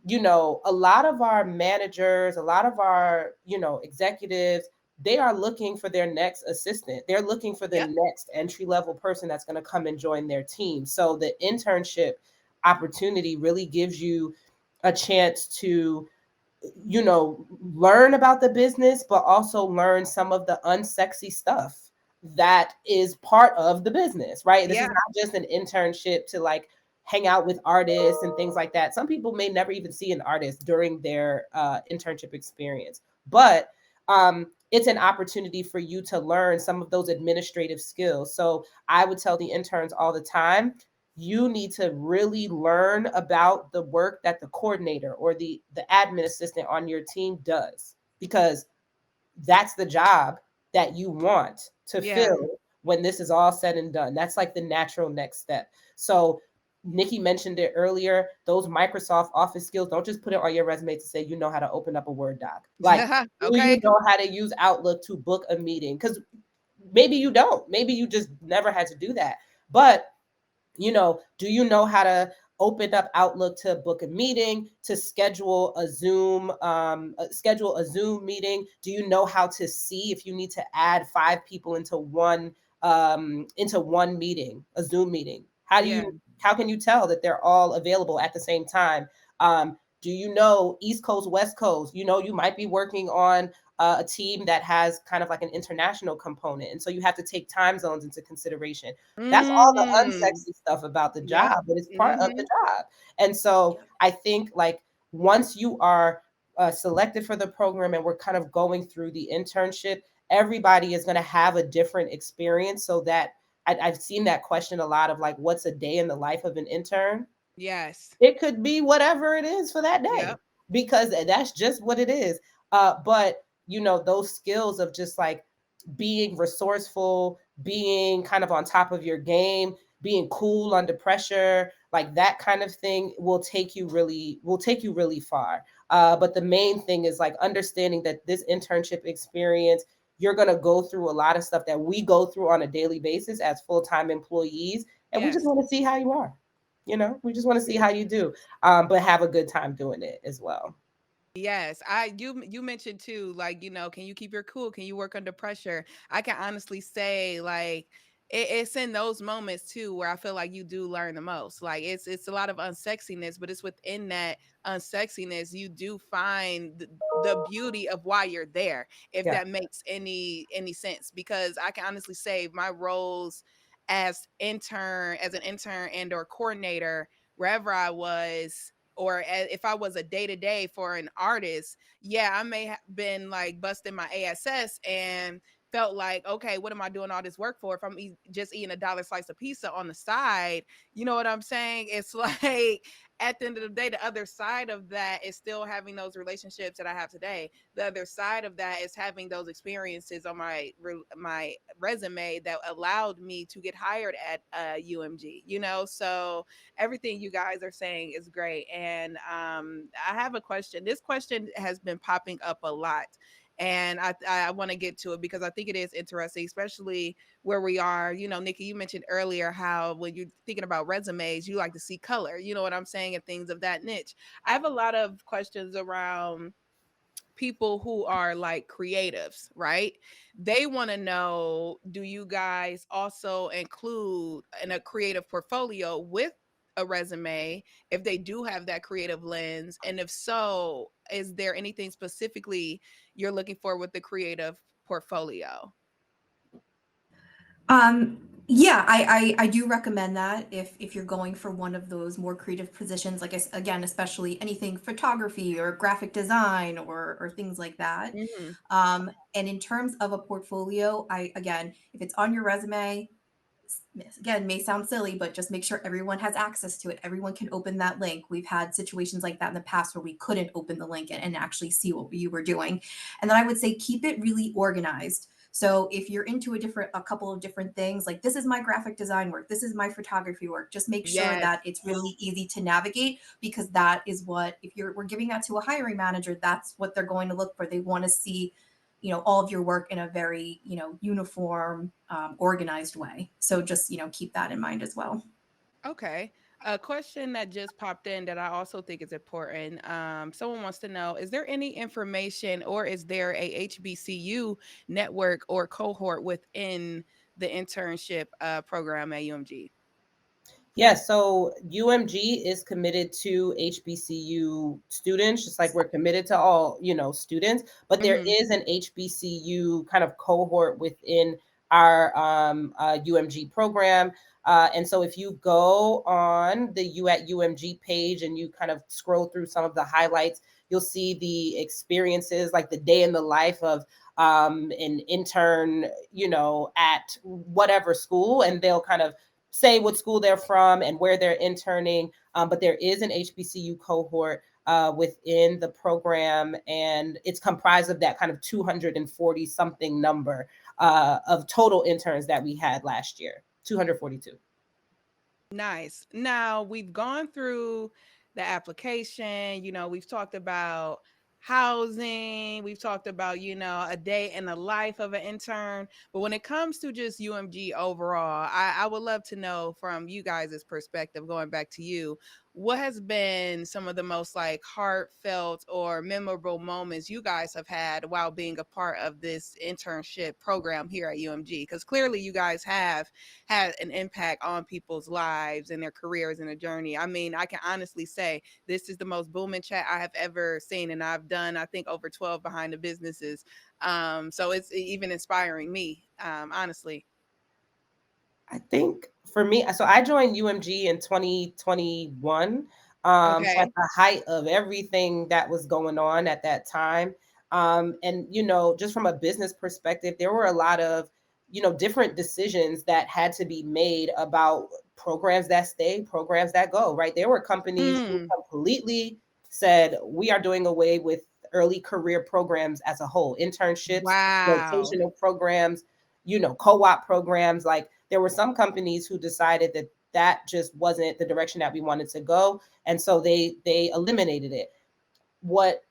a lot of our managers, a lot of our executives, they are looking for their next assistant. They're looking for the Yep. next entry level person that's going to come and join their team. So the internship opportunity really gives you a chance to learn about the business, but also learn some of the unsexy stuff that is part of the business, right? This is Yeah. not just an internship to like hang out with artists and things like that. Some people may never even see an artist during their internship experience, but it's an opportunity for you to learn some of those administrative skills. So I would tell the interns all the time, you need to really learn about the work that the coordinator or the admin assistant on your team does, because that's the job that you want to Yeah. fill when this is all said and done. That's like the natural next step. So Nikki mentioned it earlier. Those Microsoft Office skills, don't just put it on your resume to say you know how to open up a Word doc. Like, do you Okay. know how to use Outlook to book a meeting? Because maybe you don't. Maybe you just never had to do that. But do you know how to open up Outlook to book a meeting, to schedule a Zoom meeting? Do you know how to see if you need to add 5 people into one meeting, a Zoom meeting? Yeah. How can you tell that they're all available at the same time? Do you know East Coast, West Coast? You might be working on a team that has kind of like an international component, and so you have to take time zones into consideration. That's all the Mm. unsexy stuff about the Yep. job, but it's part of the Mhm. job. And so Yep. I think, like, once you are selected for the program and we're kind of going through the internship, everybody is going to have a different experience. So that I've seen that question a lot of, like, what's a day in the life of an intern? Yes. It could be whatever it is for that day, Yep. because that's just what it is. But those skills of just like being resourceful, being kind of on top of your game, being cool under pressure, like that kind of thing will take you really far. But the main thing is like understanding that this internship experience, you're going to go through a lot of stuff that we go through on a daily basis as full-time employees, and we just Yes. want to see how you are. We just want to see how you do, but have a good time doing it as well. Yes, you mentioned too, like, can you keep your cool? Can you work under pressure? I can honestly say, like, it's in those moments too where I feel like you do learn the most. Like, it's a lot of unsexiness, but it's within that unsexiness you do find the beauty of why you're there, if Yeah. that makes any sense. Because I can honestly say my roles as an intern and or coordinator, wherever I was, or if I was a day to day for an artist, yeah, I may have been like busting my ass and felt like, okay, what am I doing all this work for if I'm just eating a dollar slice of pizza on the side? You know what I'm saying? It's like at the end of the day, the other side of that is still having those relationships that I have today. The other side of that is having those experiences on my resume that allowed me to get hired at UMG. So everything you guys are saying is great. And I have a question. This question has been popping up a lot. And I want to get to it because I think it is interesting, especially where we are. Nikki, you mentioned earlier how when you're thinking about resumes, you like to see color, you know what I'm saying, and things of that niche. I have a lot of questions around people who are like creatives, right? They want to know, do you guys also include in a creative portfolio with a resume if they do have that creative lens? And if so, is there anything specifically you're looking for with the creative portfolio? Yeah, I do recommend that if you're going for one of those more creative positions, like again, especially anything photography or graphic design or things like that. Hmm. And in terms of a portfolio, again, if it's on your resume, again, may sound silly, but just make sure everyone has access to it. Everyone can open that link. We've had situations like that in the past where we couldn't open the link and actually see what you were doing. And then I would say keep it really organized. So if you're into a couple of different things, like this is my graphic design work, this is my photography work, just make sure Yes. that it's really easy to navigate, because that is what, if we're giving that to a hiring manager, that's what they're going to look for. They want to see all of your work in a very uniform, organized way. So just keep that in mind as well. Okay. A question that just popped in that I also think is important. Someone wants to know, is there any information or is there a HBCU network or cohort within the internship program at UMG? Yeah, so UMG is committed to HBCU students, just like we're committed to all, students. But there Hmm. is an HBCU kind of cohort within our UMG program. And so if you go on the U at UMG page and you kind of scroll through some of the highlights, you'll see the experiences, like the day in the life of an intern, at whatever school, and they'll kind of say what school they're from and where they're interning. But there is an HBCU cohort within the program, and it's comprised of that kind of 240 something number. of total interns that we had last year, 242. Nice. Now we've gone through the application, we've talked about housing, we've talked about, a day in the life of an intern. But when it comes to just UMG overall, I would love to know from you guys' perspective, going back to you, what has been some of the most like heartfelt or memorable moments you guys have had while being a part of this internship program here at UMG? Because clearly you guys have had an impact on people's lives and their careers and their journey. I mean, I can honestly say this is the most booming chat I have ever seen, and I've done, I think, over 12 behind the businesses. So it's even inspiring me, honestly. I think for me, so I joined UMG in 2021. So at Okay. the height of everything that was going on at that time. And, just from a business perspective, there were a lot of, different decisions that had to be made about programs that stay, programs that go, right? There were companies who Mm, completely said, we are doing away with early career programs as a whole, internships, wow. rotational programs, co-op programs. Like there were some companies who decided that that just wasn't the direction that we wanted to go, and so they eliminated it. What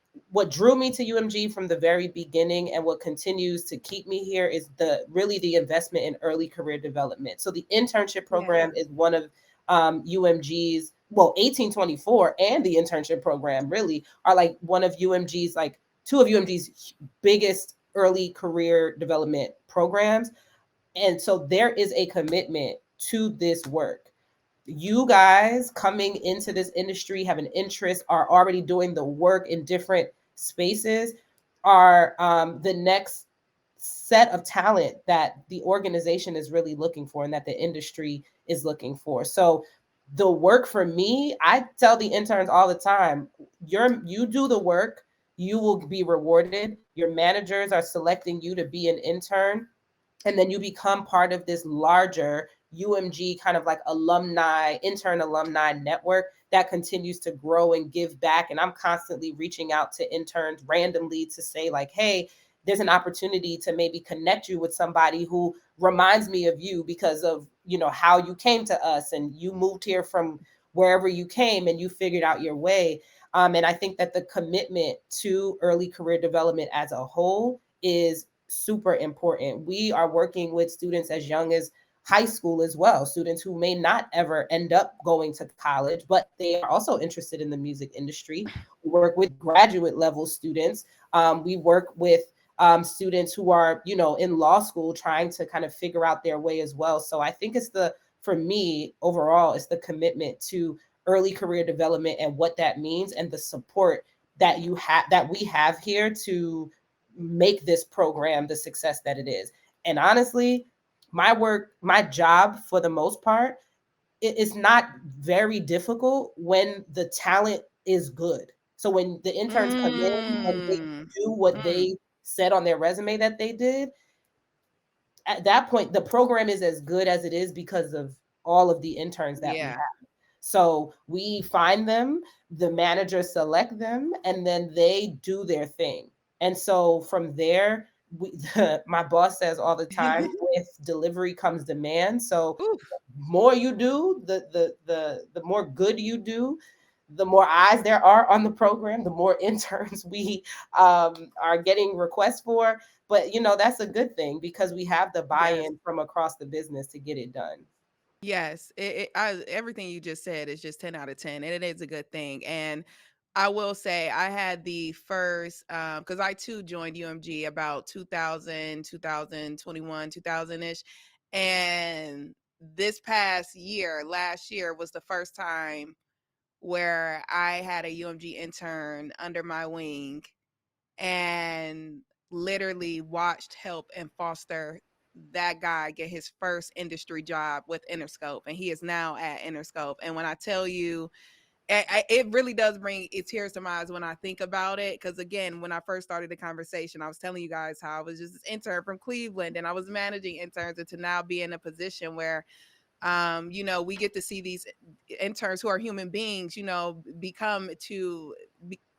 drew me to UMG from the very beginning and what continues to keep me here is the investment in early career development. So the internship Yeah. program is one of UMG's, well, 1824 and the internship program really are like one of UMG's, like two of UMG's biggest early career development programs. And so there is a commitment to this work. You guys coming into this industry have an interest, are already doing the work in different spaces, are the next set of talent that the organization is really looking for and that the industry is looking for. So the work for me, I tell the interns all the time, you do the work, you will be rewarded. Your managers are selecting you to be an intern, and then you become part of this larger UMG kind of like intern alumni network that continues to grow and give back. And I'm constantly reaching out to interns randomly to say, like, hey, there's an opportunity to maybe connect you with somebody who reminds me of you because of, how you came to us and you moved here from wherever you came and you figured out your way. And I think that the commitment to early career development as a whole is super important. We are working with students as young as high school as well, students who may not ever end up going to college, but they are also interested in the music industry. We work with graduate level students. We work with students who are, in law school trying to kind of figure out their way as well. So I think for me, overall, it's the commitment to early career development and what that means and the support that we have here to make this program the success that it is. And honestly, my job for the most part, it's not very difficult when the talent is good. So when the interns come in and they Mm, do what mm, they said on their resume that they did, at that point, the program is as good as it is because of all of the interns that we yeah. have. So we find them, the managers select them, and then they do their thing. And so from there, my boss says all the time, with delivery comes demand. So Oof. more you do, the more good you do, the more eyes there are on the program, the more interns we are getting requests for. But that's a good thing because we have the Yes. buy-in from across the business to get it done. Yes, everything you just said is just 10 out of 10, and it is a good thing. And I will say I had the first, because I too joined UMG about 2000, 2021, 2000-ish. And this past year, last year was the first time where I had a UMG intern under my wing and literally watched help and foster that guy get his first industry job with Interscope, and he is now at Interscope. And when I tell you, it really does bring tears to my eyes when I think about it. Because again, when I first started the conversation, I was telling you guys how I was just this intern from Cleveland, and I was managing interns, and to now be in a position where we get to see these interns who are human beings, become to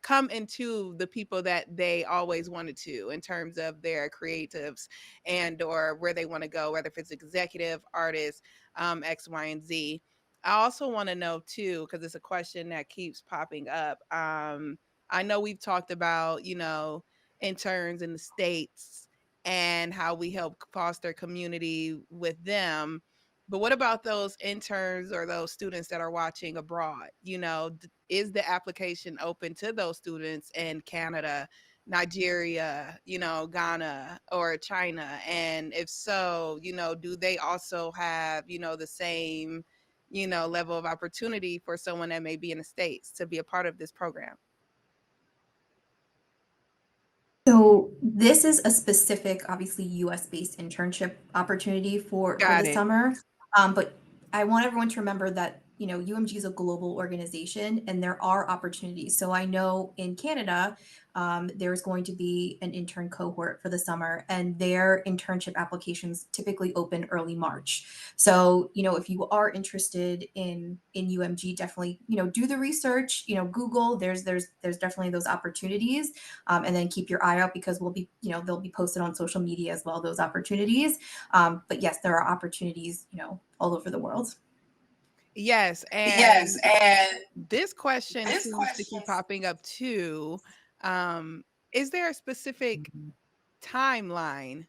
come into the people that they always wanted to in terms of their creatives and or where they want to go, whether if it's executive, artist, X, Y, and Z. I also want to know too, because it's a question that keeps popping up. I know we've talked about, interns in the States and how we help foster community with them. But what about those interns or those students that are watching abroad? Is the application open to those students in Canada, Nigeria, Ghana or China? And if so, do they also have, the same, level of opportunity for someone that may be in the States to be a part of this program? So this is a specific, obviously US-based internship opportunity for the Got it. summer. But I want everyone to remember that, UMG is a global organization and there are opportunities. So I know in Canada, there's going to be an intern cohort for the summer, and their internship applications typically open early March. So, if you are interested in UMG, definitely, do the research, Google, there's definitely those opportunities. And then keep your eye out because we'll be, they'll be posted on social media as well, those opportunities. But yes, there are opportunities, all over the world. Yes, Yes, and and this question this seems to keep question. popping up too. Is there a specific timeline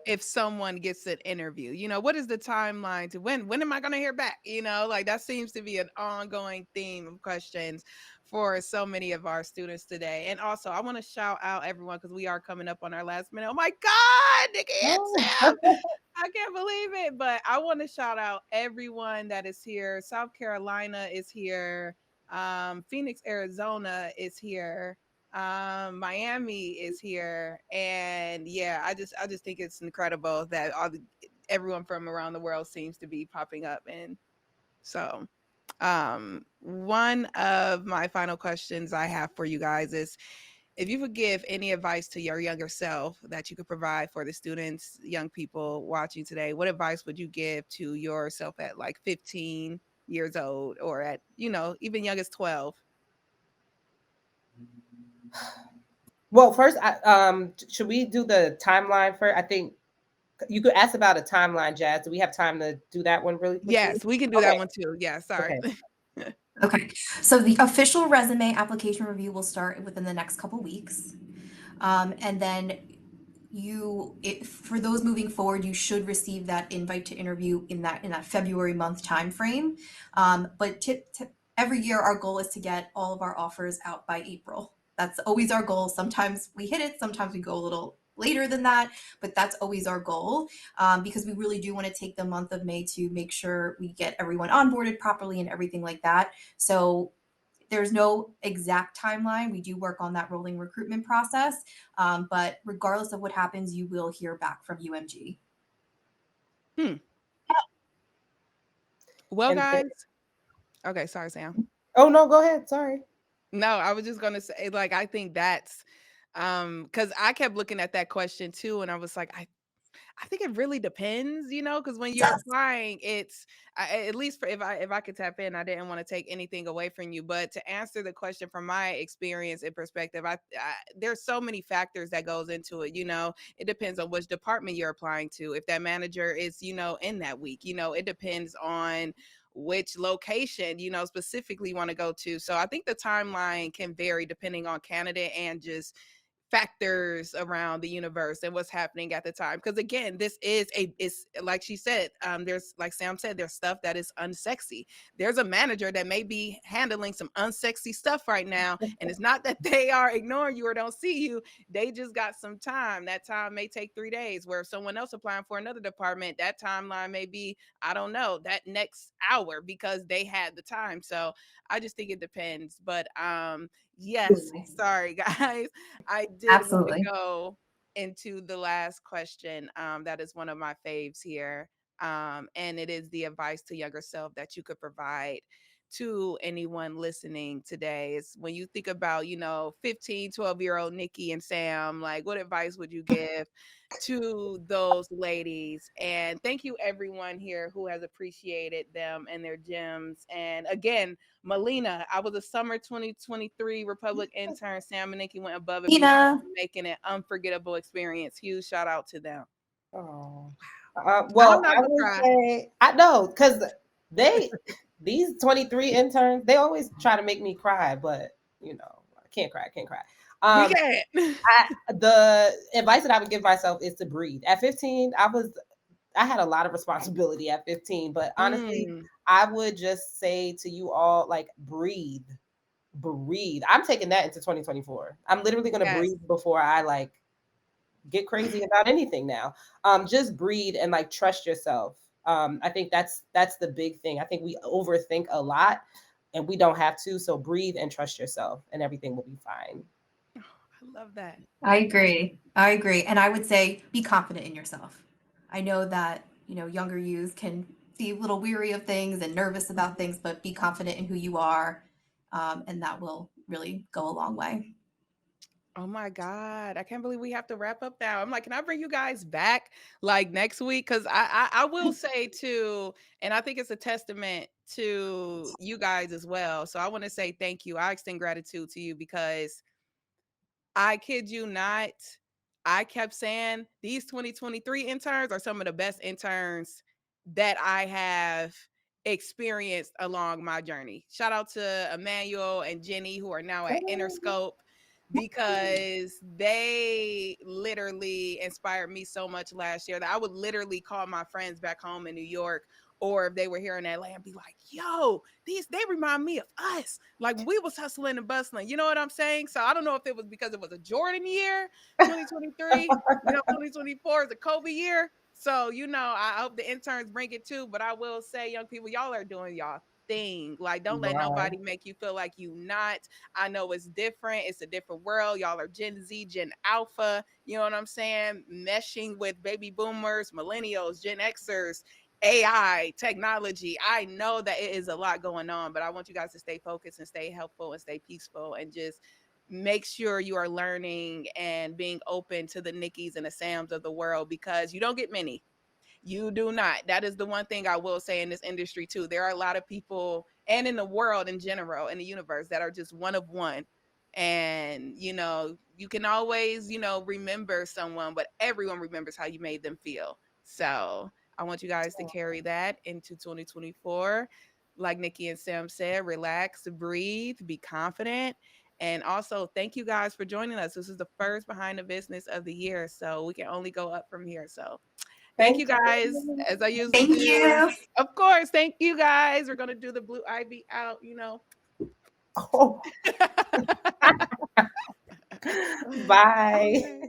if someone gets an interview? What is the timeline to when am I going to hear back? Like that seems to be an ongoing theme of questions for so many of our students today. And also I want to shout out everyone because we are coming up on our last minute. Oh my god, Nikki and Oh. Sam, I can't believe it. But I want to shout out everyone that is here. South Carolina is here. Phoenix, Arizona is here. Miami is here. And yeah, I just think it's incredible that everyone from around the world seems to be popping up. And so one of my final questions I have for you guys is, if you could give any advice to your younger self that you could provide for the students, young people watching today, what advice would you give to yourself at like 15 years old or at, even young as 12? Well, first, should we do the timeline first? I think you could ask about a timeline, Jazz. Do we have time to do that one really quickly? Yes, we can do that Okay. one too. Yeah, sorry. Okay. Okay, so the official resume application review will start within the next couple weeks. And then for those moving forward, you should receive that invite to interview in that February month timeframe. But every year, our goal is to get all of our offers out by April. That's always our goal. Sometimes we hit it, sometimes we go a little later than that, but that's always our goal, because we really do want to take the month of May to make sure we get everyone onboarded properly and everything like that. So there's no exact timeline. We do work on that rolling recruitment process, but regardless of what happens, you will hear back from UMG. Hmm. Well, And guys. Okay, sorry, Sam. oh no, go ahead. Sorry. No, I was just gonna say, like, I think that's because I kept looking at that question too, and I was like, I think it really depends, because when you're Yes. applying, it's at least for if I could tap in, I didn't want to take anything away from you, but to answer the question from my experience and perspective, there's so many factors that goes into it. It depends on which department you're applying to. If that manager is, in that week, it depends on which location specifically want to go to. So I think the timeline can vary depending on candidate and just factors around the universe and what's happening at the time. Because again, it's like she said, there's, like Sam said, there's stuff that is unsexy. There's a manager that may be handling some unsexy stuff right now, and it's not that they are ignoring you or don't see you. They just got some time. That time may take 3 days, where someone else applying for another department, that timeline may be, I don't know, that next hour because they had the time. So I just think it depends. But yes, Absolutely. sorry guys, I did want to Absolutely. go into the last question. That is one of my faves here. And it is the advice to younger self that you could provide to anyone listening today is when you think about, 15, 12-year-old Nikki and Sam, like what advice would you give to those ladies? And thank you everyone here who has appreciated them and their gems. And again, Melina, I was a summer 2023 Republic intern. Sam and Nikki went above and beyond, Tina. making an unforgettable experience. Huge shout out to them. Oh. I'm Well, not I gonna would cry. say I know because these 23 interns, they always try to make me cry, but I can't cry, I can't cry. We Um, can't. the advice that I would give myself is to breathe. At 15, I had a lot of responsibility at 15, but honestly, Mm, I would just say to you all, like, breathe, breathe. I'm taking that into 2024. I'm literally going to yes. breathe before I like get crazy about anything now. Just breathe and like trust yourself. I think that's the big thing. I think we overthink a lot and we don't have to. So breathe and trust yourself and everything will be fine. Oh, I love that. I agree. I agree. And I would say be confident in yourself. I know that, younger youth can be a little weary of things and nervous about things, but be confident in who you are. And that will really go a long way. Oh my God. I can't believe we have to wrap up now. I'm like, can I bring you guys back like next week? Because I will say too, and I think it's a testament to you guys as well. So I want to say thank you. I extend gratitude to you because I kid you not. I kept saying these 2023 interns are some of the best interns that I have experienced along my journey. Shout out to Emmanuel and Jenny who are now at Interscope because they literally inspired me so much last year that I would literally call my friends back home in New York or if they were here in Atlanta and be like, yo, they remind me of us. Like we was hustling and bustling. You know what I'm saying? So I don't know if it was because it was a Jordan year, 2023, 2024 is a Kobe year. So, I hope the interns bring it too. But I will say, young people, y'all are doing y'all thing. Like, don't let Right. nobody make you feel like you not. I know it's different. It's a different world. Y'all are Gen Z, Gen Alpha. You know what I'm saying? Meshing with baby boomers, millennials, Gen Xers, AI, technology. I know that it is a lot going on, but I want you guys to stay focused and stay helpful and stay peaceful and just make sure you are learning and being open to the Nickies and the Sams of the world because you don't get many. You do not. That is the one thing I will say in this industry too. There are a lot of people and in the world in general, in the universe that are just one of one. And, you can always, remember someone, but everyone remembers how you made them feel. So I want you guys to carry that into 2024. Like Nikki and Sam said, relax, breathe, be confident. And also, thank you guys for joining us. This is the first Behind the Business of the year. So we can only go up from here. So thank you Thank guys, you. as I usually Thank do. you. Of course, thank you guys. We're gonna do the blue ivy out. Oh, bye. Okay.